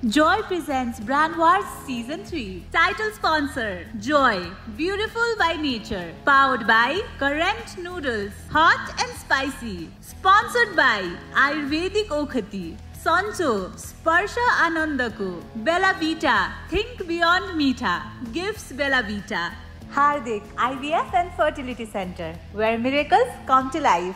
Joy presents Brand Wars Season 3. Title sponsor Joy, beautiful by nature. Powered by Current Noodles, hot and spicy. Sponsored by Ayurvedic Okhati. Sancho, Sparsha Anandako. Bella Vita, think beyond Meetha. Gifts Bella Vita. Hardik, IVF and Fertility Center, where miracles come to life.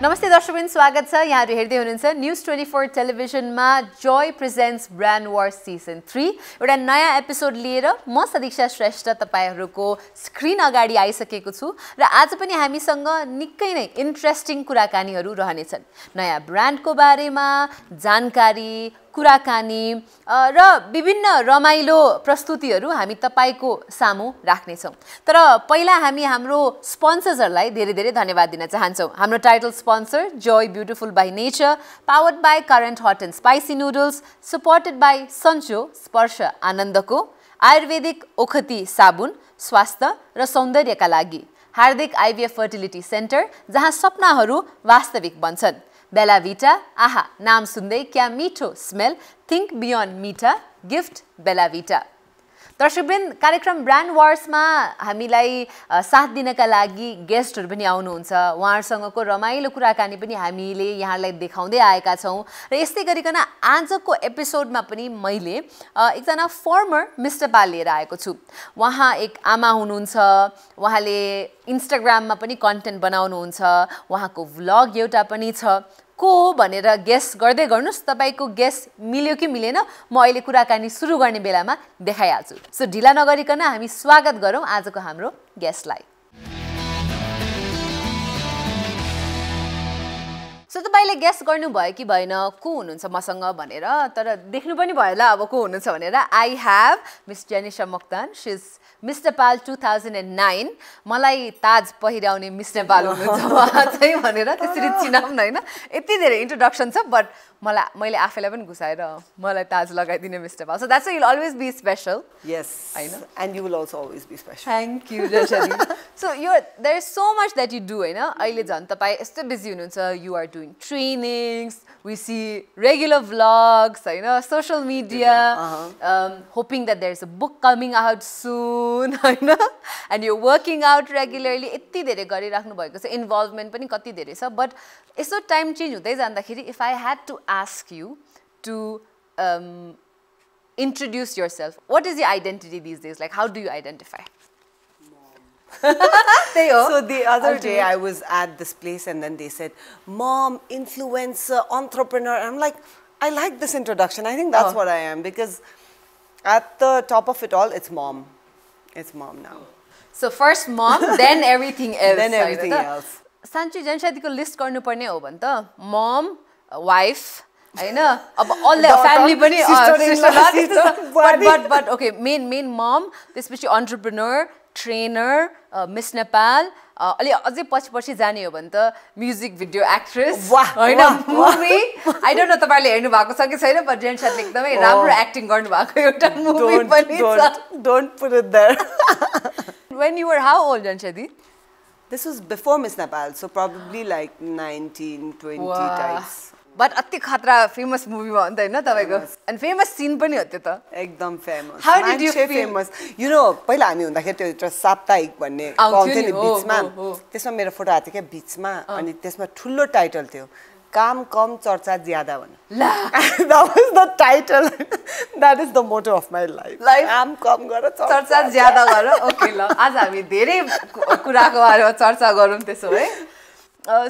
नमस्ते दर्शकवृन्द स्वागत छ यहाँहरु हेर्दै हुनुहुन्छ news 24 टेलिभिजनमा जोय presents brand वार season 3 एउटा नयाँ episode लिएर म सदीक्षा श्रेष्ठ तपाईहरुको स्क्रिन अगाडि आइसकेको छु र आज पनि हामीसँग निकै नै इन्ट्रेस्टिङ कुराकानीहरु रहनेछन् नयाँ ब्रान्डको बारेमा जानकारी कुराकानी र विभिन्न रमाइलो प्रस्तुतिहरु हामी तपाईको सामु राख्ने छौं तर पहिला हामी हाम्रो स्पोन्सर्सहरुलाई धेरै धेरै धन्यवाद दिन चाहन्छौं हाम्रो title sponsor Joy beautiful by nature powered by current hot and spicy noodles supported by Sancho Sparsha आनन्दको Ayurvedic ओखती साबुन स्वास्थ्य र सौन्दर्यका लागि हार्दिक आइभीएफ फर्टिलिटी सेन्टर जहाँ सपनाहरु वास्तविक बन्छन् बेला भिटा आहा नाम सुन्दै क्या मिठो स्मेल थिंक बियोन्ड मीठा गिफ्ट बेला भिटा दर्शकवृन्द कार्यक्रम ब्रान्ड वार्समा हामीलाई साथ दिनका लागि गेस्टहरु पनि आउनुहुन्छ उहाँहरुसँगको रमाइलो कुराकानी पनि हामीले यहाँलाई देखाउँदै आएका छौं र यस्तै गरिकन आजको एपिसोडमा पनि मैले एकजना फर्मर मिस्टर पाल लिएर आएको छु उहाँ एक आमा हुनुहुन्छ उहाँले इन्स्टाग्राममा पनि कन्टेन्ट बनाउनुहुन्छ उहाँको भ्लग एउटा पनि छ को भनेर गेस गर्दै गर्नुस् तपाईको गेस मिल्यो कि मिलेन म अहिले कुराकानी सुरु गर्ने बेलामा देखाइहाल्छु सो ढिला नगरिकन हामी स्वागत गरौं आजको हाम्रो गेस्टलाई सो तपाईले गेस गर्नु भयो कि भएन को हुनुहुन्छ मसँग भनेर तर देख्नु पनि भयो होला अब को हुनुहुन्छ भनेर I have miss Jenisha Moktan she is mister Pal 2009 मलाई ताज पहिराउने मिस्टर पाल हुनुहुन्छ उहाँ चाहिँ भनेर त्यसरी चिनाउन हैन यति धेरै इन्ट्रोडक्सन छ बट मैले आफैलाई पनि घुसाएर मलाई ताज लगाइदिने mister Pal so that's why you will always be special yes हैन and you will also always be special thank you जशरी so there is so much that you do हैन अहिले झन् तपाई यस्तो बिजी हुनुहुन्छ you are doing trainings we see regular vlogs हैन social media hoping that there's a book coming out soon हैन and you're working out regularly यति धेरै गरिराख्नु भएको छ इन्भल्भमेन्ट पनि कति धेरै छ बट यसो टाइम चेन्ज हुँदै जाँदाखेरि if I had to ask you to introduce yourself what is your identity these days like how do you identify So the other day I was at this place and then they said, Mom, influencer, entrepreneur. I'm like, I like this introduction. I think that's what I am because at the top of it all, it's mom. It's mom now. So first mom, then everything else. Then everything else. Sanchi जनसाथीको list गर्नु पर्ने हो भने त mom, wife, हैन अब all the family पनि but okay main mom त्यसपछि entrepreneur trainer Miss Nepal अलि अझै पछि जाने हो भने त म्युजिक भिडियो एक्ट्रेस हैन मुभी आई डोन्ट नो तपाईले हेर्नु भएको छ कि छैन बट जेन्साले एकदमै राम्रो एक्टिङ गर्नु भएको एउटा मुभी पनि छ don't put it there when you were how old Janshadi this was before Miss Nepal so probably like 19 20 types But अति खतरा फेमस मुभी हो नि त हैन तपाईको and फेमस सीन पनि हो त्यो त एकदम famous How did you feel famous you know पहिला हामी हुँदाखेरि त्यो एउटा साप्ताहिक भन्ने आउँथ्यो नि बीचमा त्यसमा मेरो फोटो आथ्यो के बीचमा अनि त्यसमा ठुलो टाइटल थियो काम कम चर्चा ज्यादा भन ला that was the title that is the motto of my life काम कम गर चर्चा ज्यादा गर ओके ल आज हामी धेरै कुराको बारेमा चर्चा गरौँ त्यसो है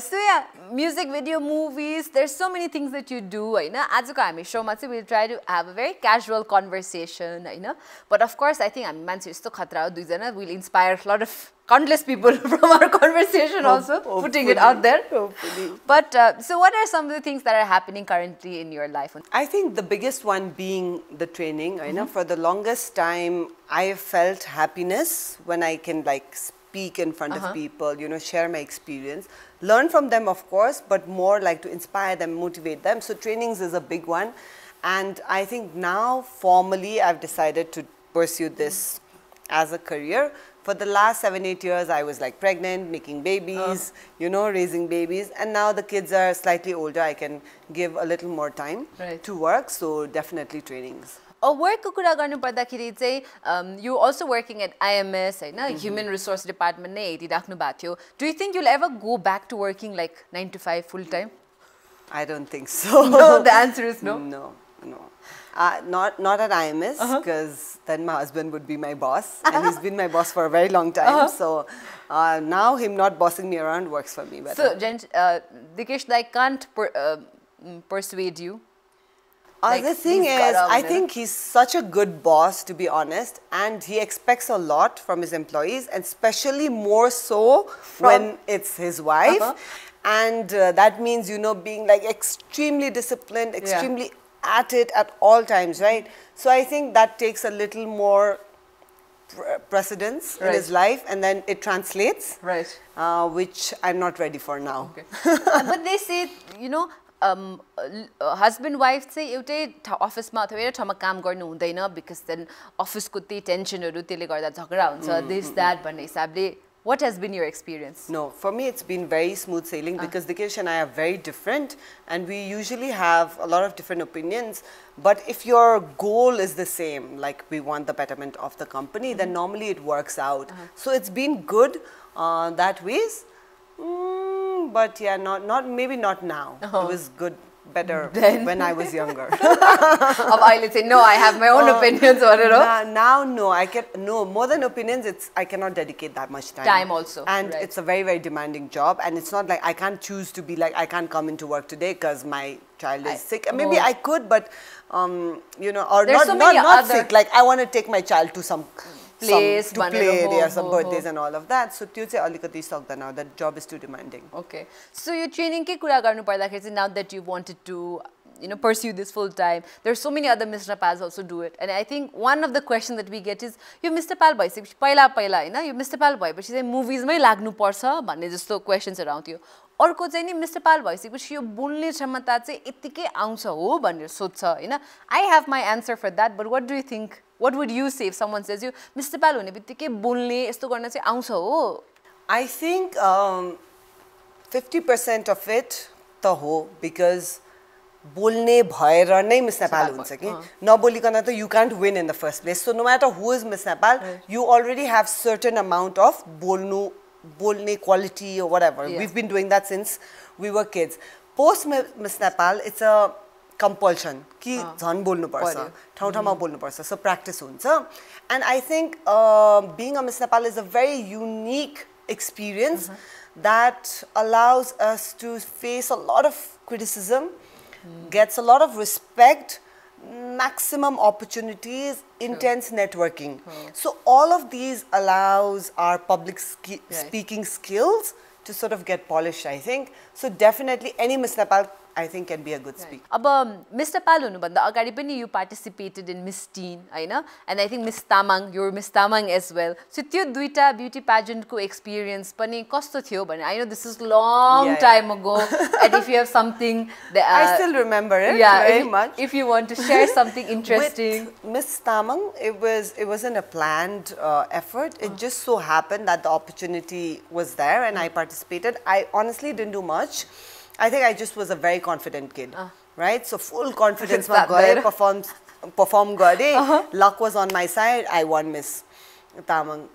so yeah music video movies there's so many things that you do हैन आजको हामी शोमा चाहिँ we'll try to have a very casual conversation Hahn but of course I think हामी मान्छे यस्तो खतरा हो दुई जना will inspire a lot of countless people from our conversation also putting it out there but so what are some of the things that are happening currently in your life I think the biggest one being the training Hahn for the longest time I felt happiness when I can like speak in front of people, you know, share my experience, learn from them, of course, but more like to inspire them, motivate them. So trainings is a big one. And I think now formally I've decided to pursue this as a career. For the last 7-8 years, I was like pregnant, making babies, you know, raising babies. And now the kids are slightly older. I can give a little more time to work. So definitely trainings. Work ko कुरा गर्नु पर्दाखेरि चाहिँ you also working at IMS Hahn human resource department नै हेरिराख्नु भएको थियो. Do you think you'll ever go back to working like 9 to 5 full time? I don't think so. No, the answer is no. No. Not at IMS, because then my husband would be my boss, and he's been my boss for a very long time. So now him not bossing me around works for me better. So Dikesh, I can't persuade you. The thing is, I think he's such a good boss, to be honest, and he expects a lot from his employees, and especially more so when it's his wife. And that means, you know, being like extremely disciplined, extremely at it at all times, right? So I think that takes a little more precedence in his life, and then it translates, which I'm not ready for now. Okay. But they say, you know, husband wife चाहिँ एउटै अफिसमा अथवा एउटा ठाउँमा काम गर्नु हुँदैन because then अफिसको त्यही टेन्सनहरु त्यसले गर्दा झगडा हुन्छ this that भन्ने हिसाबले. What has been your experience? No, for me it's been very smooth sailing because Dikesh and I are very different, and we usually have a lot of different opinions. But if your goal is the same, like we want the betterment of the company, then normally it works out. So it's been good that ways. But yeah, maybe not now. It was good, better when I was younger. I'll say no. I have my own opinions on it. Now, no. More than opinions, I cannot dedicate that much time. Time also, and it's a very, very demanding job. And it's not like I can't choose to be like I can't come into work today because my child is sick. Maybe I could, but you know, or not sick. Like I want to take my child to some place to play. There are some birthdays and all of that. So त्यो चाहिँ अलिकति सक्दैन now. That job is too demanding. Okay. So yo training के कुरा गर्नु पर्दाखेरि चाहिँ now that you wanted to, you know, pursue this full time, there are so many other Miss Nepals also do it. And I think one of the questions that we get is yo Miss Nepal भइसकेपछि पहिला हैन यो Miss Nepal भएपछि चाहिँ movies मै लाग्नु पर्छ भन्ने जस्तो questions आउँथ्यो. अर्को चाहिँ नि Miss Nepal भइसकेपछि यो बोल्ने क्षमता चाहिँ यतिकै आउँछ हो भनेर सोध्छ हैन. I have my answer for that, but what do you think? What would you say if someone says you Miss Nepal हुने बित्तिकै बोल्ने यस्तो गर्न चाहिँ आउँछ हो? I think 50% of it त हो, because बोल्ने भएर नै Miss Nepal हुन्छ कि नबोलिकन त you can't win in the first place. So no matter who is Miss Nepal, you already have certain amount of बोल्ने quality or whatever. We've been doing that since we were kids. Post Miss Nepal, it's a compulsion कि झन् बोल्नु पर्छ, ठाउँ ठाउँमा बोल्नु पर्छ. So practice हुन्छ. And I think being a Miss Nepal is a very unique experience that allows us to face a lot of criticism, gets a lot of respect, maximum opportunities, intense networking. So all of these allows our public speaking skills to sort of get polished, I think. So definitely any Miss Nepal, I think, can be a good speaker. अब Miss Nepal हुनुभन्दा अगाडि पनि you participated in Miss Teen, Hahn? And I think Miss Tamang, you're Miss Tamang as well. So त्यो दुईटा beauty pageant को experience पनि कस्तो थियो भने I know this is long time ago, and if you have something that I still remember it very much. If you want to share something interesting. With Miss Tamang, it wasn't a planned effort. It just so happened that the opportunity was there and I participated. I honestly didn't do much. I think I just was a very confident kid, right? So full confidence, perform gare. Luck was on my side. I won Miss Tamang.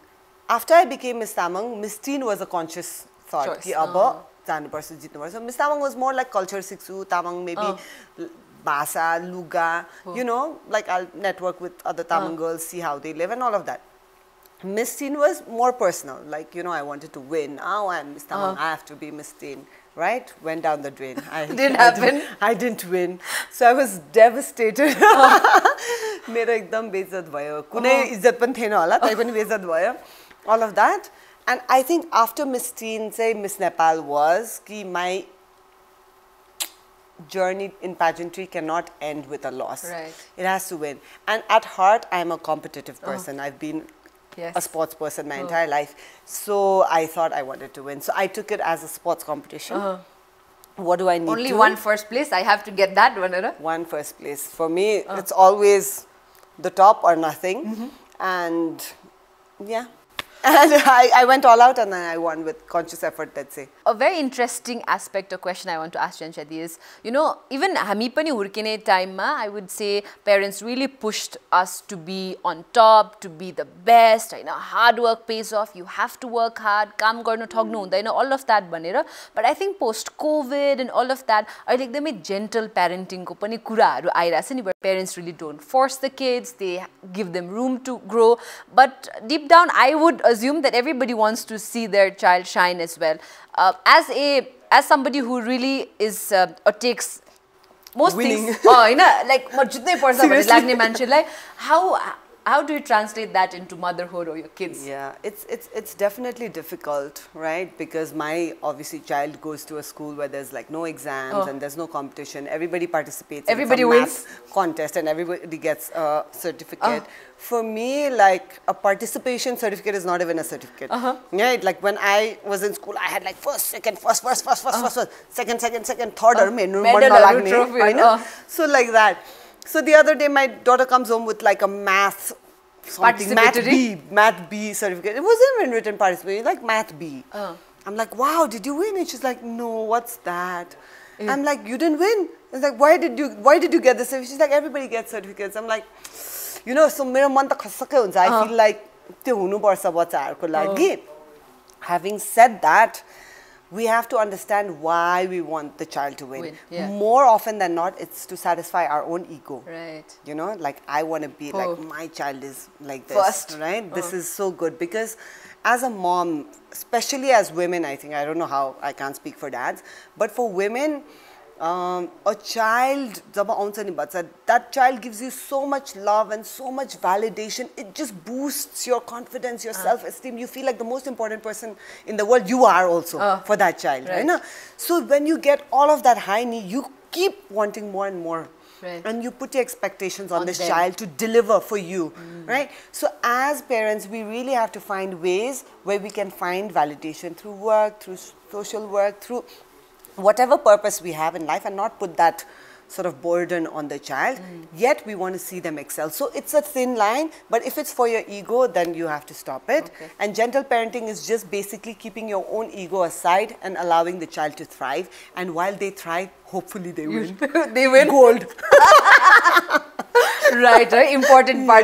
After I became Miss Tamang, Miss Teen was a conscious thought. Ki aba janu parcha, jitnu parcha. Miss Tamang was more like culture siksu. Tamang maybe basa, luga, you know, like I'll network with other Tamang girls, see how they live and all of that. Miss Teen was more personal. Like, you know, I wanted to win. Oh, I'm Miss Tamang. I have to be Miss Teen. Right? Went down the drain. Didn't happen. I didn't win. So I was devastated. मेरो एकदम बेइज्जत भयो. कुनै इज्जत पनि थिएन होला, तै पनि बेइज्जत भयो. All of that. And I think after Miss Teen, say Miss Nepal was कि my journey in pageantry cannot end with a loss. Right. It has to win. And at heart, I'm a competitive person. I've been a sports person my entire life. So I thought I wanted to win. So I took it as a sports competition. What do I need Only one first place? I have to get that one, right? One first place. For me, it's always the top or nothing. And Yeah. And I went all out and then I won with conscious effort, let's say. A very interesting aspect or question I want to ask Janshadi is, you know, even hami pani hurkine time ma, I would say parents really pushed us to be on top, to be the best. You know, hard work pays off. You have to work hard. Kaam garnu thagnu hundaina, all of that banera. But I think post COVID and all of that, I like them gentle parenting ko pani kuraharu airachha ni, where parents really don't force the kids. They give them room to grow. But deep down, I would assume that everybody wants to see their child shine as well. As somebody who really is or takes most winning things, you know, like how do you translate that into motherhood or your kids? Yeah, it's definitely difficult, right? Because my obviously child goes to a school where there's like no exams and there's no competition. Everybody participates. Everybody in some wins. math contest and everybody gets a certificate. For me, like a participation certificate is not even a certificate. Right? Like when I was in school, I had like first, second, first, second, third, medal, I know. So like that. So the other day, my daughter comes home with like a math B certificate. It wasn't even written participation, like math B. I'm like, wow, did you win? And she's like, no, what's that? I'm like, you didn't win. It's like, why did you get this certificate? She's like, everybody gets certificates. I'm like, you know, so मेरो मन त खसकै हुन्छ. I feel like त्यो हुनुपर्छ बच्चाहरुको लागि. Having said that, we have to understand why we want the child to win. More often than not, it's to satisfy our own ego. Right. You know, like I want to be like my child is like this. First. Right? This is so good because as a mom, especially as women, I think, I don't know how, I can't speak for dads, but for women, a child, that child gives you so much love and so much validation. It just boosts your confidence, your self-esteem. You feel like the most important person in the world. You are also for that child. Right. Right? So when you get all of that high need, you keep wanting more and more. Right. And you put your expectations on this child to deliver for you. Right? So as parents, we really have to find ways where we can find validation through work, through social work, through whatever purpose we have in life, and not put that sort of burden on the child. Yet we want to see them excel. So it's a thin line, but if it's for your ego, then you have to stop it. And gentle parenting is just basically keeping your own ego aside and allowing the child to thrive. And while they thrive, hopefully they win. They win gold. Right, right. Important part.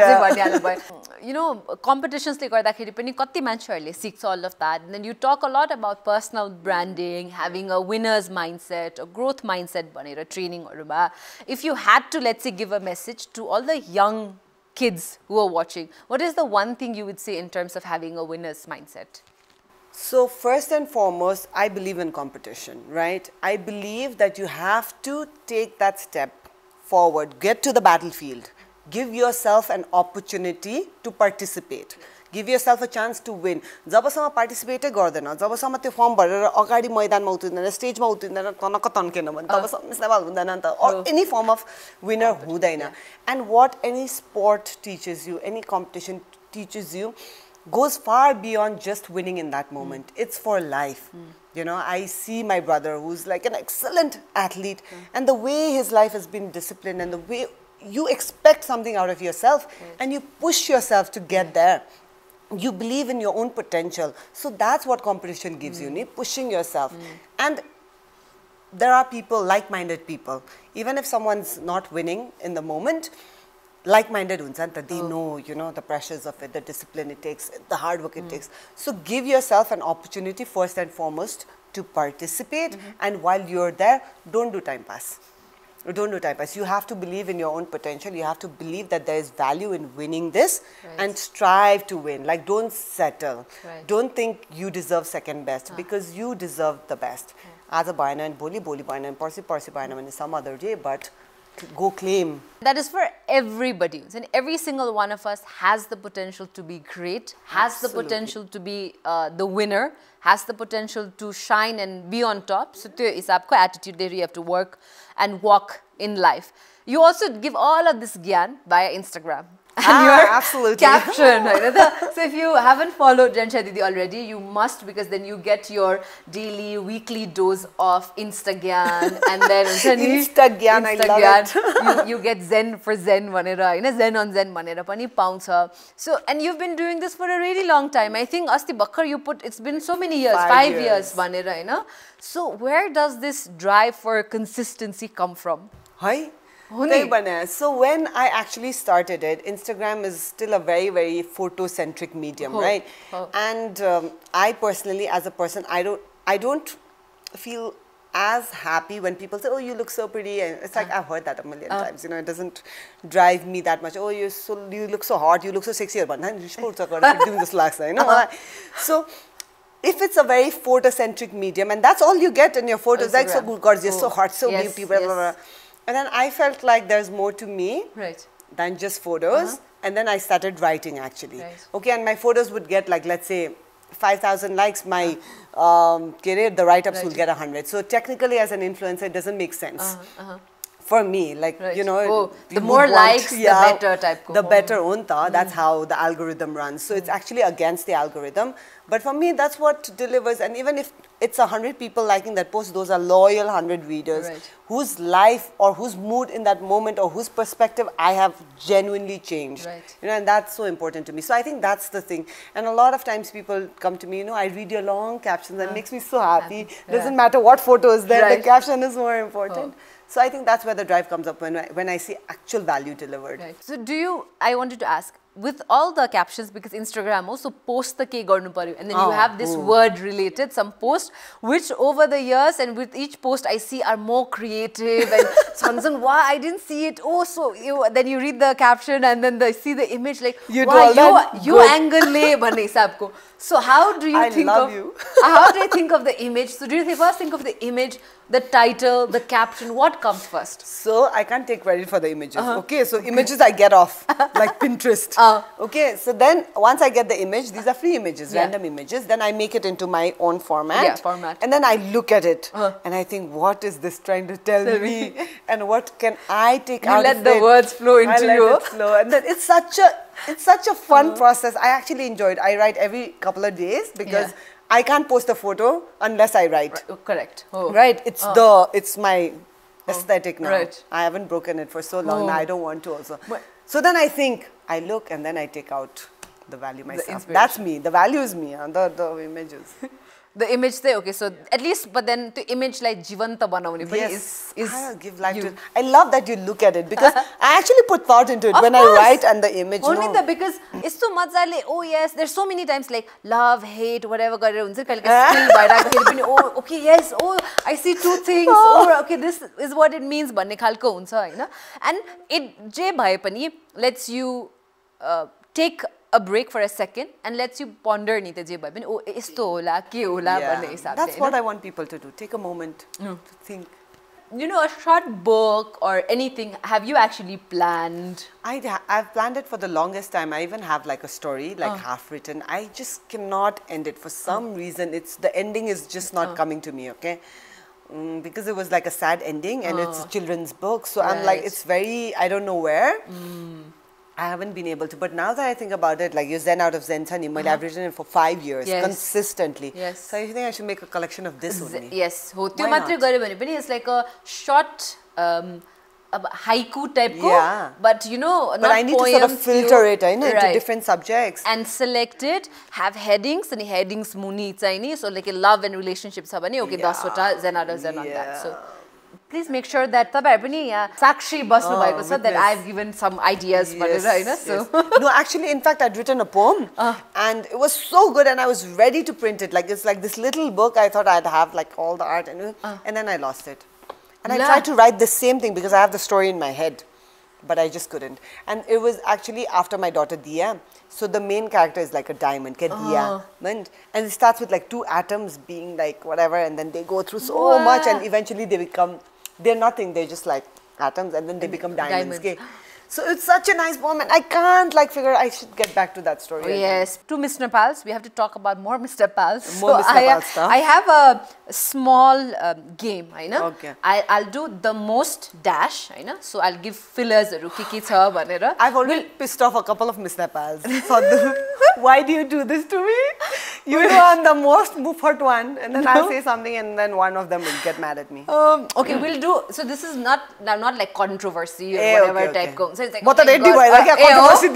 You know, competitions like all of that. And then you talk a lot about personal branding, having a winner's mindset, a growth mindset, training. If you had to, let's say, give a message to all the young kids who are watching, what is the one thing you would say in terms of having a winner's mindset? So first and foremost, I believe in competition, right? I believe that you have to take that step forward, get to the battlefield. Give yourself an opportunity to participate. Give yourself a chance to win. जबसम्म participate गर्दैन, जबसम्म त्यो firm भरेर अगाडि मैदानमा उत्रिदैन, स्टेजमा उत्रिदैन, तनक तन्केन भने तबसम्म मिस नेपाल हुँदैन नि त, or any form of winner हुँदैन. And what any sport teaches you, any competition teaches you, goes far beyond just winning in that moment. It's for life. You know, I see my brother who's like an excellent athlete, and the way his life has been disciplined and the way you expect something out of yourself and you push yourself to get there. You believe in your own potential. So that's what competition gives you, pushing yourself. And there are people, like-minded people. Even if someone's not winning in the moment, like-minded unsanta, they know, you know, the pressures of it, the discipline it takes, the hard work it takes. So give yourself an opportunity first and foremost to participate, and while you're there, don't do time pass. Don't do time pass. You have to believe in your own potential. You have to believe that there is value in winning this and strive to win. Like, don't settle. Don't think you deserve second best because you deserve the best. As a bhayena and boli bhayena and parsi bhayena भने some other day, but go claim. That is for everybody. And every single one of us has the potential to be great, has the potential to be the winner, has the potential to shine and be on top. So, is आपको attitude there, you have to work and walk in life. You also give all of this gyan via Instagram. And your absolutely. caption. So if you haven't followed Jansha Didi already, you must, because then you get your daily, weekly dose of Instagram, and then Instagram, I love it. you get Zen for Zen bhanera, Zen on Zen bhanera pani paउँछ. So, and you've been doing this for a really long time. I think Asti Bakkar you put, it's been so many years, 5 years bhanera, So where does this drive for consistency come from? Hi. So when I actually started it, Instagram is still a very, very photo-centric medium, right? And I personally, as a person, I don't feel as happy when people say, "Oh, you look so pretty," and it's like I've heard that a million times. It doesn't drive me that much. "Oh, you look so hot, you look so sexy," So if it's a very photo-centric medium, and that's all you get in your photos, like so gorgeous, so hot, so beautiful, blah, blah, blah. And then I felt like there's more to me than just photos. And then I started writing actually. Okay, and my photos would get like, let's say, 5,000 likes. My the write-ups will get 100. So technically as an influencer, it doesn't make sense. For me, like, the more likes, the better type. The better unta, that's how the algorithm runs. So it's actually against the algorithm. But for me, that's what delivers. And even if it's 100 people liking that post, those are loyal 100 readers whose life or whose mood in that moment or whose perspective I have genuinely changed. And that's so important to me. So I think that's the thing. And a lot of times people come to me, I read your long captions, that makes me so happy. Doesn't matter what photo is there, the caption is more important. So I think that's where the drive comes up when I see actual value delivered. So I wanted to ask, with all the captions, because Instagram also post the ke garnu paryo, and then you have this word related, some post, which over the years and with each post I see are more creative and Sansan, wow, I didn't see it. Oh, so then you read the caption and then see the image like, wow, you angle le bhanne hisabko. So how do you think of the image? So do you first think of the image, the title, the caption, what comes first? So I can't take credit for the images. Okay, so images I get off, like Pinterest. Okay, so then once I get the image, these are free images, random images, then I make it into my own format. And then I look at it and I think, what is this trying to tell me? And what can I take out of it? You let the words flow into you. Let it flow. And then it's such a fun process. I actually enjoy it. I write every couple of days because I can't post a photo unless I write. Correct. Right? It's my aesthetic now. I haven't broken it for so long. Now I don't want to also. So then I think, I look and then I take out the value myself. That's me. The value is me. The images. The image say, okay, so at least, but then the image like jivanta banaune is I give life to it. I love that you look at it because I actually put thought into it when I write and the image. Only because it's so mazale, oh yes, there's so many times like love, hate, whatever, oh, okay, yes, oh, I see two things, oh, okay, this is what it means, and it J bhai pani lets you take a break for a second and lets you ponder ni te je bhai pani oh esto hola ke hola bhanne hisable. That's what I want people to do. Take a moment to think. A short book or anything, have you actually planned? I've planned it for the longest time. I even have like a story, like half written. I just cannot end it. For some reason, the ending is just not coming to me, okay? Because it was like a sad ending and it's a children's book. So I'm like, it's very, I don't know where. I haven't been able to, but now that I think about it, like you Zen out of Zen Sunny, I've written it for 5 years consistently. So I think I should make a collection of this only. Yes, it's like a short haiku type but but I need to sort of filter it into different subjects and select it, have headings and headings muni so like a love and relationships okay 10 wata Zen out of Zen on that. So please make sure that Sakshi basnu bhayeko cha that I've given some ideas No, actually, in fact, I'd written a poem and it was so good and I was ready to print it. Like it's like this little book. I thought I'd have like all the art and then I lost it. And I tried to write the same thing because I have the story in my head, but I just couldn't. And it was actually after my daughter Diya. So the main character is like a diamond, diamond, and it starts with like 2 atoms being like whatever, and then they go through so much, and eventually they're nothing. They're just like atoms, and then they become diamonds. So it's such a nice moment. I can't like figure. I should get back to that story. Oh, yes, to Miss Nepals. We have to talk about more Miss Nepals. More Miss Nepal stuff. I have a small game, I know. Okay. I'll do the most dash, I know. So I'll give fillers. I've already pissed off a couple of Miss Nepals. Why do you do this to me? You know I'm the most hurt one, and then I'll say something, and then one of them will get mad at me. Okay, we'll do. So this is not like controversy or whatever type. So it's like, what ready controversy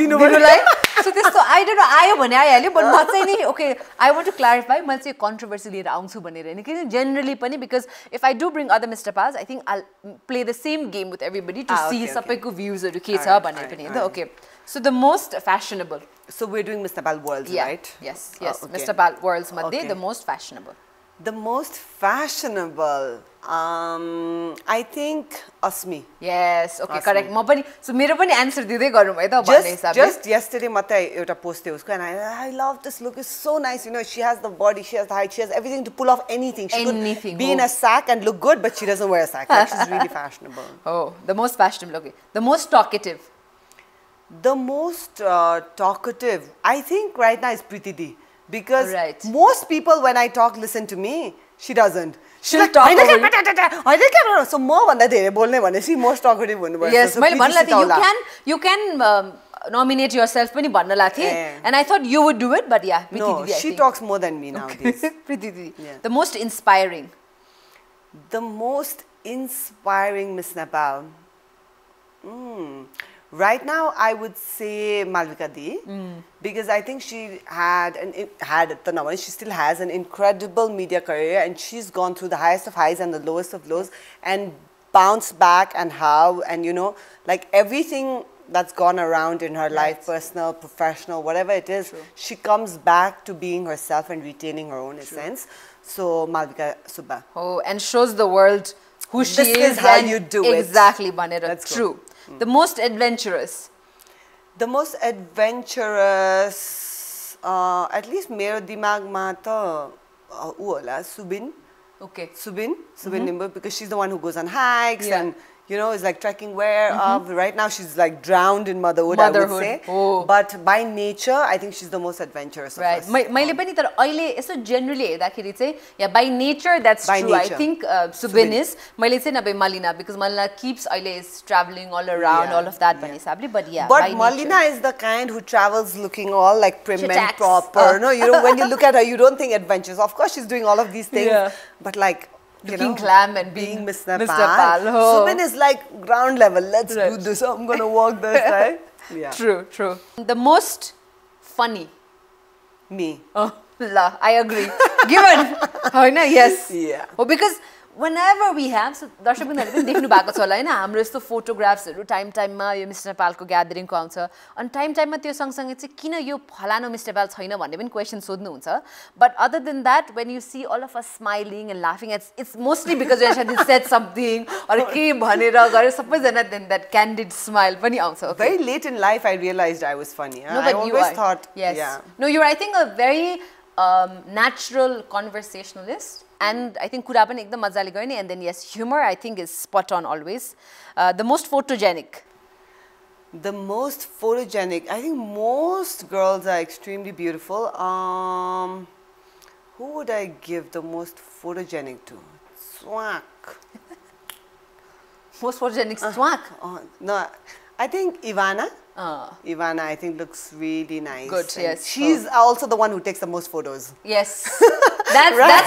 so this, so I don't know. I but okay. I want to clarify. I say controversy liera aउँछु भनेर हैन generally pani, because if I do bring other Mr. Pals, I think I'll play the same game with everybody to see सबैको views हरु के छ भन्ने पनि हैन. Okay. So the most fashionable. So we're doing Mr. Pal worlds, right? Yes. Mr. Pal worlds madhe the most fashionable. The most fashionable, I think Asmi. Yes, okay, correct. So मेरो पनि answer दिँदै गरौँ है त भन्ने हिसाबले. Just yesterday मात्रै एउटा post थियो उसको, and I love this look. It's so nice. You know, she has the body, she has the height, she has everything to pull off anything. She could be in a sack and look good, but she doesn't wear a sack. Like, she's really fashionable. Oh, the most fashionable. Okay, the most talkative. The most talkative, I think right now is Preeti Di. Because most people, when I talk, listen to me. She doesn't. She'll like, talk over you. So more भन्दा धेरै बोल्ने भनेपछि most talkative हुनुपर्छ. Yes, मैले भन्ला you can nominate yourself पनि भन्न ला थिए, and I thought you would do it, but yeah, no, she talks more than me nowadays. Preeti Di. The most inspiring. The most inspiring Miss Nepal. Right now, I would say Malvika Di, because I think she she still has an incredible media career, and she's gone through the highest of highs and the lowest of lows, and bounced back, and how, and you know, like everything that's gone around in her life, personal, professional, whatever it is, she comes back to being herself and retaining her own essence. So Malvika Subba. Oh, and shows the world who she is. This is how you do it. Exactly, Banera. That's true. The most adventurous. The most adventurous, at least मेरो दिमागमा त उ होला Subin. Okay. Subin Nimbu, because she's the one who goes on hikes and you know, is like trekking where right now she's like drowned in motherhood, I would say. But by nature, I think she's the most adventurous of us. मैले पनि तर अहिले यसो generally हेर्दाखेरि चाहिँ by nature that's true. I think Subin is. मैले चाहिँ नभए Malina, because Malina keeps अहिले is traveling all around, all of that भन्ने हिसाबले, but But Malina is the kind who travels looking all like prim and proper. No, you know, when you look at her, you don't think adventures. Of course, she's doing all of these things, but like looking glam and being Miss Nepal. Subin is like ground level. Let's do this. I'm gonna walk this, right? Yeah. True. The most funny. Me. Oh, la, I agree. Given. Oh, no, yes. Yeah. Oh, because whenever we have, so दर्शक बिन्दुहरुले पनि देख्नु भएको छ होला हैन, हाम्रो यस्तो फोटोग्राफ्सहरु टाइममा यो miss नेपालको ग्यादरिङको आउँछ, अनि टाइममा त्यो सँगसँगै चाहिँ किन यो फलानो मिस नेपाल छैन भन्ने पनि क्वेशन सोध्नु हुन्छ. But other than that, when you see all of us smiling and laughing, it's mostly because we actually said something or के भनेर गरे सबैजना, then that candid smile पनि आउँछ. Okay. Very late in life, I realized I was funny. No, but I always thought, no, you're, I think, a very natural conversationalist. And I think Kura pani ekdam mazale gayo ni, and then yes, humor I think is spot on always. The most photogenic. The most photogenic. I think most girls are extremely beautiful. Who would I give the most photogenic to? Swak. Most photogenic Swak? No, I think Ivana. Ivana, I think, looks really nice. Good, yes. She's also the one who takes the most photos. Yes. That's what.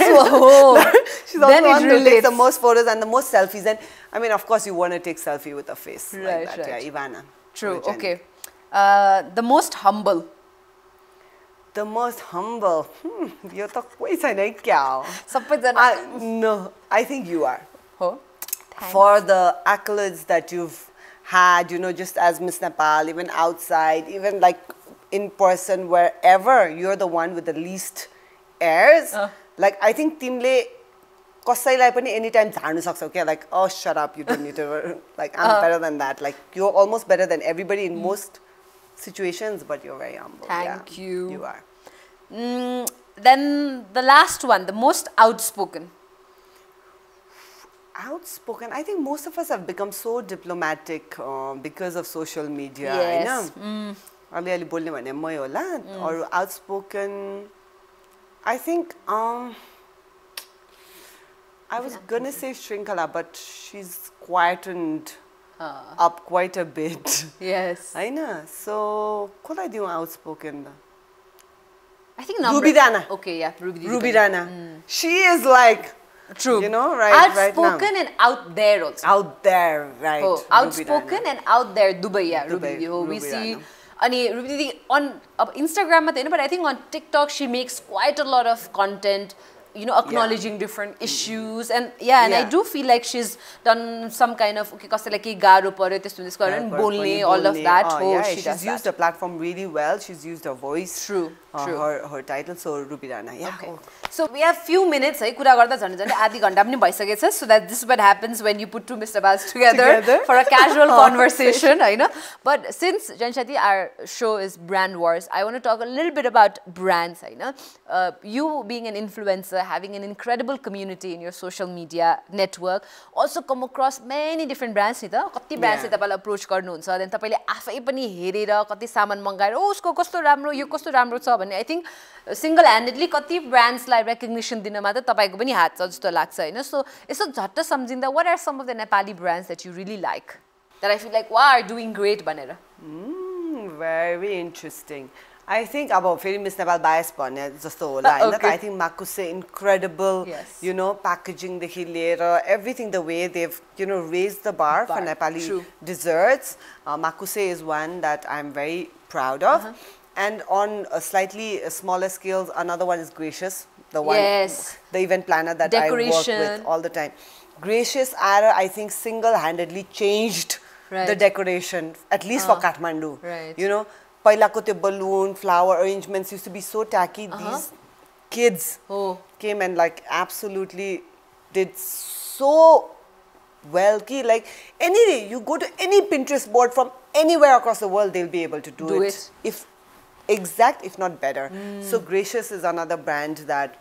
She's also the one who takes the most photos and the most selfies. And I mean, of course, you want to take selfie with a face like that. Yeah, Ivana. True. Okay. The most humble. The most humble. You're No, I think you are. Oh, thanks. For the accolades that you've had, you know, just as Miss Nepal, even outside, even like in person, wherever, you're the one with the least airs. Like, I think Timle कसैलाई पनि anytime झार्नु सक्छ, okay? Like, oh, shut up, you don't need to, like, I'm better than that. Like, you're almost better than everybody in most situations, but you're very humble. Thank you. You are. Then the last one, the most outspoken. outspoken. I think most of us have become so diplomatic because of social media. Yes. अलिअलि बोल्ने भने मै होला or outspoken. I think I was gonna say Shrinkala, but she's quietened up quite a bit. Yes. I know. So, what I do outspoken? I think Ruby Rana. Okay, yeah, Ruby Rana. She is like, true. You know, right outspoken now. and out there also. Out there, right. Oh, outspoken and out there, Dubai, yeah, Dubai, Ruby. We Ruby see, Rana. Ani Ruby Didi on Instagram, but I think on TikTok she makes quite a lot of content, you know, acknowledging different issues, and and I do feel like she's done some kind of garo pare testo and bolne, all of that. She's used the platform really well. She's used her voice. True. Her title, so Ruby Rana. Yeah. Okay. So we have few minutes, kura garda jhane jhane आधी घण्टा पनि भइसकेछ, so that this is what happens when you put two Mr. Bals together for a casual conversation, Hahn? But since Janshati, our show is brand wars, I want to talk a little bit about brands, Hahn? You being an influencer, having an incredible community in your social media network, also come across many different brands नि त कति brands ले तपाईलाई approach गर्नुहुन्छ, then तपाईले आफै पनि हेरेर कति सामान मंगाएर ओ उसको कस्तो राम्रो यो कस्तो राम्रो छ भन्ने I think single handedly कति brands लाई recognition दिनमा त तपाईको पनि हात छ जस्तो लाग्छ हैन? So यसो झट्ट सम्झिँदा what are some of the Nepali brands that you really like, that I feel like wow are doing great भनेर? Very interesting. I think about very Miss Nepal bias भन्ने जस्तो होला हैन? I think Makuse incredible, you know, packaging देखि लिएर everything, the way they've, you know, raised the bar for Nepali desserts. Makuse is one that I'm very proud of. And on a slightly smaller scales, another one is Gracious, the one, the event planner that I work with all the time. Gracious Ara, I think, single-handedly changed the decoration, at least for Kathmandu. You know, pailako the balloon, flower arrangements used to be so tacky. These kids came and like absolutely did so well. Like any day, you go to any Pinterest board from anywhere across the world, they'll be able to do it. If not better. So Gracious is another brand that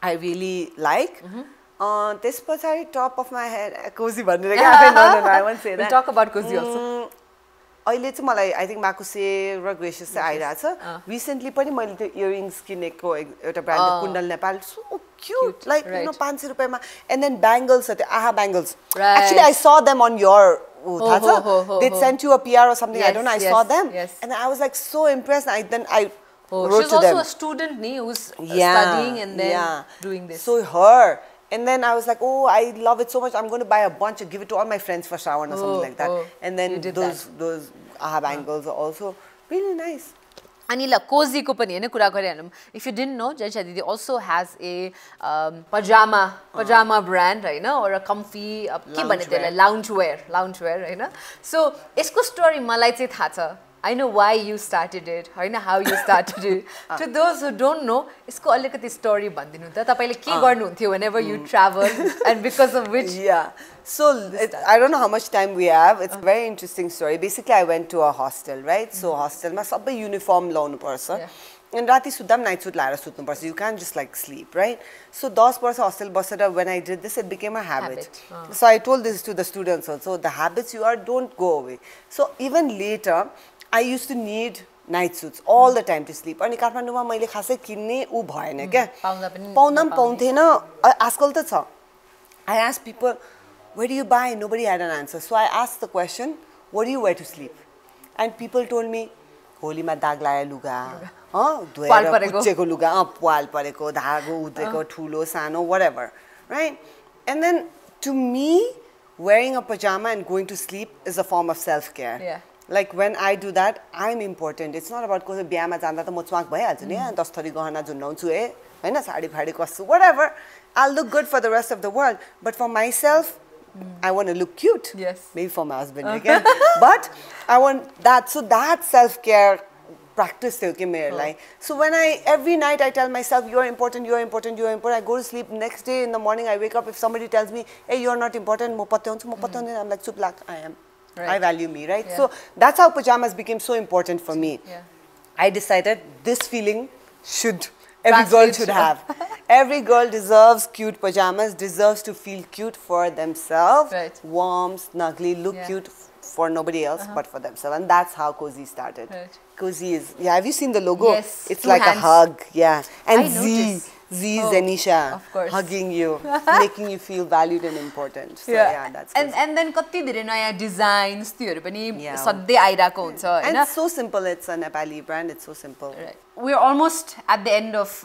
I really like. This was top of my head. Cozy no, I won't say that. We'll talk about Cozy also. I think Makuse or Gracious recently the earrings brand Kundal Nepal, so cute. Like you know, 500 rupees and then bangles Aha bangles. Actually I saw them on your they sent you a PR or something, I don't know, I saw them and I was like so impressed. I wrote she's to also them. a student who's studying and then doing this. So her, and then I was like, oh, I love it so much, I'm going to buy a bunch and give it to all my friends for Shravan or something like that. And then those Aha bangles are also really nice. Anila Cozy ko pani हैन कुरा गरिहालौं. If you didn't know, Jansha Didi also has a pajama brand, Hahn, or a comfy के भन्ने त्यसलाई loungewear हैन. So यसको story मलाई चाहिँ थाहा छ. I know why you started it, Hahn, how you started it. To those who don't know, यसको अलिकति story भनिदिनु त. तपाईले के गर्नुहुन्थ्यो whenever you travel and because of which? So I don't know how much time we have. It's a very interesting story. Basically, I went to a hostel, right? So hostel ma sabai uniform launu parcha. And rati sudam night suit laera sutnu parcha. You can't just like sleep, right? So 10 parcha hostel basera when I did this, it became a habit. So I told this to the students also. The habits you are, don't go away. So even later, I used to need night suits all the time to sleep. Ani Kathmanduma मैले खासै किन्ने उ भएन के पाउँदा पनि पाउँथेन आजकल त छ. I asked people, where do you buy? Nobody had an answer. So I asked the question, what do you wear to sleep? And people told me, Holi मा दाग लाया लुगा, धोएर कुचेको लुगा, प्वाल परेको, धागो उद्रेको, ठुलो सानो, whatever, right? And then to me, wearing a pajama and going to sleep is a form of self-care. Like when I do that, I'm important. It's not about because बिहामा जाँदा त म च्वाक भइहाल्छु नि, 10 थरी गहना झुन्डाउँछु हैन, साडी फाडी कस्छु, whatever. I'll look good for the rest of the world, but for myself, I want to look cute. Maybe for my husband again, but I want that. So that self-care practice So when every night I tell myself, you're important, you're important, you're important. I go to sleep. Next day in the morning, I wake up. If somebody tells me, hey, you're not important, I'm like, chup lak, I am. I value me, right? So that's how pajamas became so important for me. I decided this feeling every girl should have. Every girl deserves cute pajamas, deserves to feel cute for themselves. Right. Warm, snuggly, look cute for nobody else but for themselves. And that's how Cozy started. Right. Cozy is, have you seen the logo? Yes, it's two like hands. a hug, and I noticed. Z, Oh, Zenisha, of course. hugging you, making you feel valued and important. So that's Cozy. And then कति धेरै नयाँ designs त्योहरू पनि सधैँ आइरहेको हुन्छ And Hahn it's so simple. It's a Nepali brand. It's so simple. Right. We're almost at the end of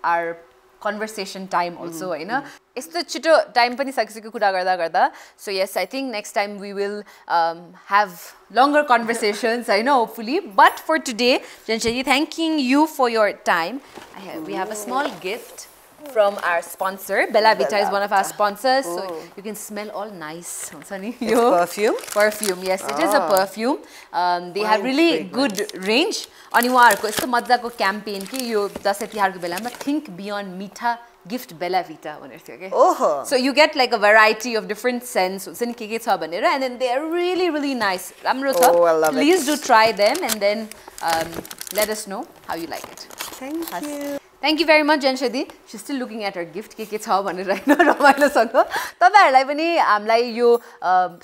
our conversation time also, हैन यस्तो छिटो टाइम पनि सकिसक्यो कुरा गर्दा गर्दा. So yes, I think next time we will have longer conversations, I know, hopefully. But for today, Janshadi, thanking you for your time. We have a small gift from our sponsor. Bella Vita is one of our sponsors, so you can smell all nice. It's perfume? Perfume, yes, it is a perfume. They have really good range. अनि उहाँहरुको यस्तो मज्जाको campaign कि यो दशैं तिहारको बेलामा think beyond मीठा gift Bella Vita भनेर थियो के. Oh. So you get like a variety of different scents हुन्छ नि के छ भनेर, and then they are really nice. राम्रो छ. Oh, I love Please it. do try them and then let us know how you like it. Thank you. Thank you very much, Janshadi. She's still looking at her gift. के छ भनेर हैन रमाइलोसँग. तपाईहरुलाई पनि हामीलाई यो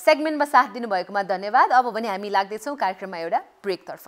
सेगमेन्टमा साथ दिनु भएकोमा धन्यवाद. अब भने हामी लाग्दै छौं कार्यक्रममा एउटा ब्रेक तर्फ.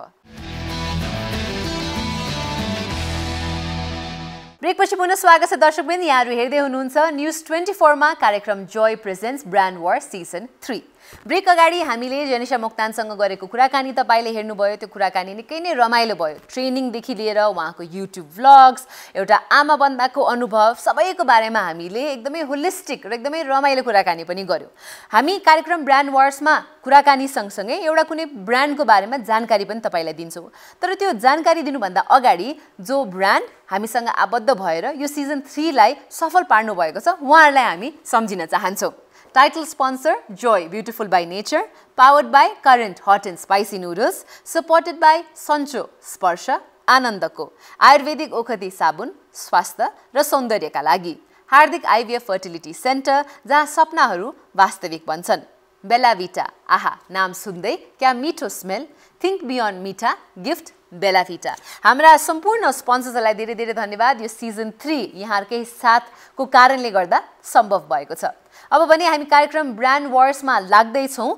ब्रेकपछि पुनः स्वागत छ दर्शकवृन्द. यहाँहरु हेर्दै हुनुहुन्छ न्यूज 24 मा कार्यक्रम जोय प्रेजेन्ट्स ब्रान्ड वार सीजन 3. ब्रेक अगाडि हामीले जनिशा मोक्तानसँग गरेको कुराकानी तपाईले हेर्नुभयो. त्यो कुराकानी निकै नै रमाइलो भयो. ट्रेनिङ देखि लिएर उहाँको युट्युब भ्लग्स, एउटा आमा बन्दाको अनुभव, सबैको बारेमा हामीले एकदमै होलिस्टिक र एकदमै रमाइलो कुराकानी पनि गर्यौं. हामी कार्यक्रम ब्रान्ड वार्समा कुराकानी सँगसँगै एउटा कुनै ब्रान्डको बारेमा जानकारी पनि तपाईलाई दिन्छौं. तर त्यो जानकारी दिनुभन्दा अगाडि जो ब्रान्ड हामीसँग आबद्ध भएर यो सिजन 3 लाई सफल पार्नु भएको छ उहाँहरुलाई हामी सम्झिन चाहन्छौं. Title sponsor Joy Beautiful by Nature, powered by Current Hot and Spicy Noodles, supported by Sancho Sparsha Anandako, Ayurvedic Okhati Sabun, स्वास्थ्य र सौन्दर्यका लागि, हार्दिक IVF Fertility Center जहाँ सपनाहरू वास्तविक बन्छन्. Bella Vita, आहा नाम सुन्दै क्या मिठो स्मेल, think beyond मीठा, gift Bella Vita. हाम्रा सम्पूर्ण स्पोन्सर्सलाई धेरै धेरै धन्यवाद. यो सिजन 3 यहाँहरुकै साथको कारणले गर्दा सम्भव भएको छ. अब भने हामी कार्यक्रम ब्रान्ड वार्समा लाग्दै छौं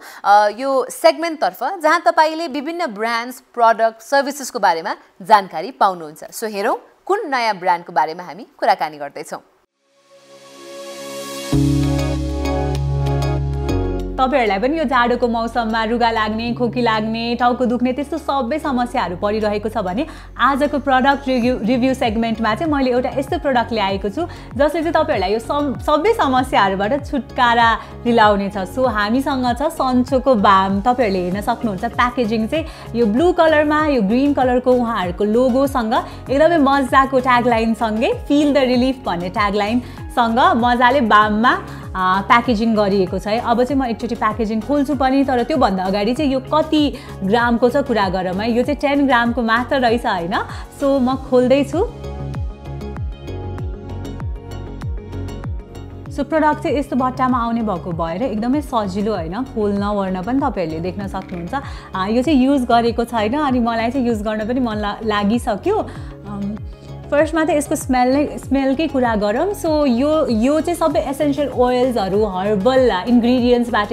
यो सेगमेन्ट तर्फ जहाँ तपाईले विभिन्न ब्रान्ड्स, प्रोडक्ट, सर्भिसेसको बारेमा जानकारी पाउनुहुन्छ. सो हेरौं कुन नयाँ ब्रान्डको बारेमा हामी कुराकानी गर्दै छौं. तपाईहरुलाई पनि यो जाडोको मौसममा रुगा लाग्ने, खोकी लाग्ने, टाउको दुख्ने त्यस्तो सबै समस्याहरू परिरहेको छ भने आजको प्रोडक्ट रिभ्यू सेगमेन्टमा चाहिँ मैले एउटा यस्तो प्रोडक्ट ल्याएको छु जसले चाहिँ तपाईहरुलाई यो सबै समस्याहरूबाट छुटकारा दिलाउने छ. सो हामीसँग छ सन्चोको बाम. तपाईहरुले हेर्न सक्नुहुन्छ प्याकेजिङ चाहिँ यो ब्लू कलरमा यो ग्रीन कलरको उहाँहरुको लोगोसँग एकदमै मजाको ट्यागलाइन सँगै फील द रिलिफ भन्ने ट्यागलाइन सँग मजाले बाममा प्याकेजिङ गरिएको छ. अब चाहिँ म एकचोटी प्याकेजिङ खोल्छु पनि, तर त्यो भन्दा अगाडि चाहिँ यो कति ग्रामको छ कुरा गरौँ है. यो चाहिँ 10 ग्रामको मात्र रहेछ हैन. सो म खोल्दै छु. सो प्रोडक्ट चाहिँ यस्तो बट्टामा आउने भएको भएर एकदमै सजिलो हैन. खोल्न वर्ण पनि तपाईहरुले देख्न सक्नुहुन्छ. यो चाहिँ युज गरेको छैन अनि मलाई चाहिँ युज गर्न पनि मन लागिसक्यो. फर्स्टमा त यसको स्मेलकै कुरा गरौँ. सो यो चाहिँ सबै एसेन्शियल ओइल्सहरू, हर्बल इन्ग्रेडियन्ट्सबाट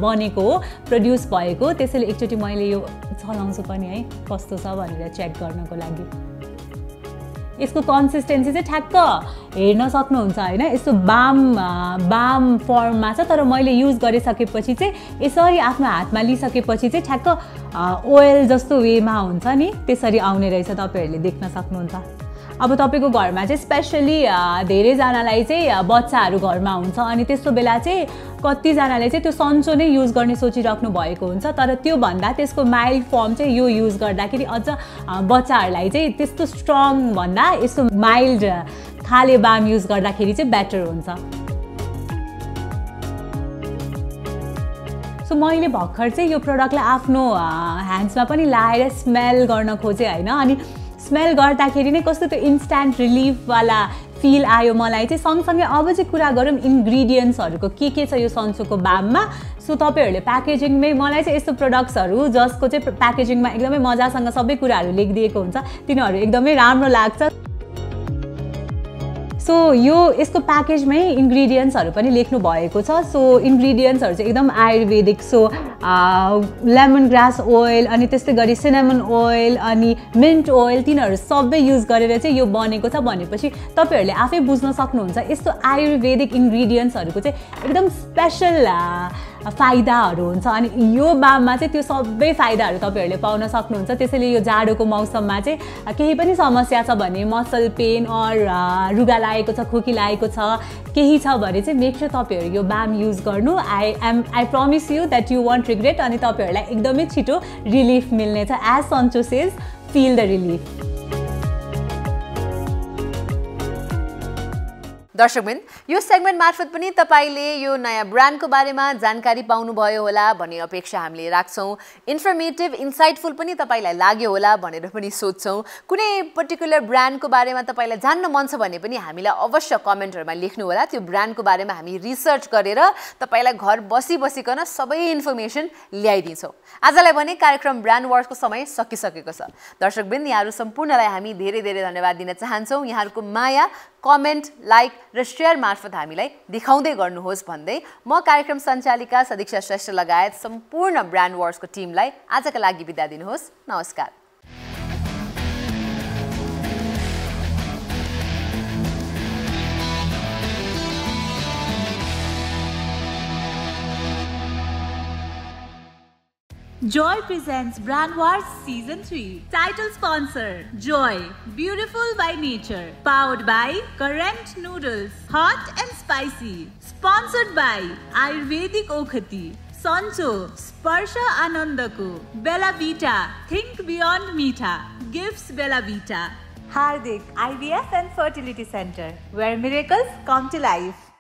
बनेको हो, प्रड्युस भएको. त्यसैले एकचोटि मैले यो चलाउँछु पनि है कस्तो छ भनेर चेक गर्नको लागि. यसको कन्सिस्टेन्सी चाहिँ ठ्याक्क हेर्न सक्नुहुन्छ हैन. यस्तो बाम फर्ममा छ, तर मैले युज गरिसकेपछि चाहिँ यसरी आफ्नो हातमा लिइसकेपछि चाहिँ ठ्याक्क ओइल जस्तो वेमा हुन्छ नि त्यसरी आउने रहेछ. तपाईहरुले देख्न सक्नुहुन्छ. अब तपाईको घरमा चाहिँ स्पेशली धेरैजनालाई चाहिँ बच्चाहरू घरमा हुन्छ अनि त्यस्तो बेला चाहिँ कतिजनाले चाहिँ त्यो सन्चो नै युज गर्ने सोचिराख्नु भएको हुन्छ. तर त्यो भन्दा त्यसको माइल्ड फर्म चाहिँ यो युज गर्दाखेरि अझ बच्चाहरूलाई चाहिँ त्यस्तो स्ट्रङ भन्दा यस्तो माइल्ड खाले बाम युज गर्दाखेरि चाहिँ बेटर हुन्छ. सो मैले भर्खर चाहिँ यो प्रोडक्टलाई आफ्नो ह्यान्ड्समा पनि लाएर स्मेल गर्न खोजेँ हैन. अनि स्मेल गर्दाखेरि नै कस्तो त्यो इन्स्ट्यान्ट रिलिफवाला फिल आयो मलाई चाहिँ. सँगसँगै अब चाहिँ कुरा गरौँ इन्ग्रेडियन्ट्सहरूको के छ यो सन्चोको बाममा. सो तपाईहरुले प्याकेजिङमै मलाई चाहिँ यस्तो प्रोडक्ट्सहरू जसको चाहिँ प्याकेजिङमा एकदमै मजासँग सबै कुराहरू लेखिदिएको हुन्छ तिनीहरू एकदमै राम्रो लाग्छ. सो यो यसको प्याकेजमै इन्ग्रिडियन्ट्सहरू पनि लेख्नु भएको छ सो इन्ग्रिडियन्ट्सहरू चाहिँ एकदम आयुर्वेदिक सो लेमन ग्रास ओइल अनि त्यस्तै गरी सिनामन ओइल अनि मिन्ट ओइल तिनीहरू सबै युज गरेर चाहिँ यो बनेको छ भनेपछि तपाईहरूले आफै बुझ्न सक्नुहुन्छ यस्तो आयुर्वेदिक इन्ग्रिडियन्ट्सहरूको चाहिँ एकदम स्पेसल फाइदाहरू हुन्छ अनि यो बाममा चाहिँ त्यो सबै फाइदाहरू तपाईहरूले पाउन सक्नुहुन्छ त्यसैले यो जाडोको मौसममा चाहिँ केही पनि समस्या छ भने मसल पेन अर रुगा लागेको छ खोकी लागेको छ केही छ भने चाहिँ मेक स्योर तपाईहरू यो बाम युज गर्नु आई promise you that you want regret अनि तपाईहरूलाई एकदमै छिटो रिलिफ मिल्नेछ एज सन्चो सेज फिल द रिलिफ दर्शकबिन यो सेगमेन्ट मार्फत पनि तपाईले यो नयाँ ब्रान्डको बारेमा जानकारी पाउनुभयो होला भन्ने अपेक्षा हामीले राख्छौँ इन्फर्मेटिभ इन्साइटफुल पनि तपाईलाई लाग्यो होला भनेर पनि सोध्छौँ कुनै पर्टिकुलर ब्रान्डको बारेमा तपाईलाई जान्न मन छ भने पनि हामीलाई अवश्य कमेन्टहरुमा लेख्नु होला त्यो ब्रान्डको बारेमा हामी रिसर्च गरेर तपाईलाई घर बसिकन सबै इन्फर्मेसन ल्याइदिन्छौँ आजलाई भने कार्यक्रम ब्रान्ड वार्सको समय सकिसकेको छ दर्शकबिन यहाँहरु सम्पूर्णलाई हामी धेरै धेरै धन्यवाद दिन चाहन्छौँ यहाँहरुको माया कमेन्ट लाइक र शेयर मार्फत हामीलाई देखाउँदै गर्नुहोस् भन्दै म कार्यक्रम सञ्चालिका सदीक्षा श्रेष्ठ लगायत सम्पूर्ण ब्रान्ड वार्सको टिमलाई आजका लागि बिदा दिनुहोस् नमस्कार Joy presents Brand Wars Season 3. Title sponsor Joy, beautiful by nature. Powered by Current Noodles, hot and spicy. Sponsored by Ayurvedic Okhati. Sancho, Sparsha Anandaku. Bella Vita, think beyond Meetha. Gifts Bella Vita. Hardik, IVF and Fertility Center, where miracles come to life.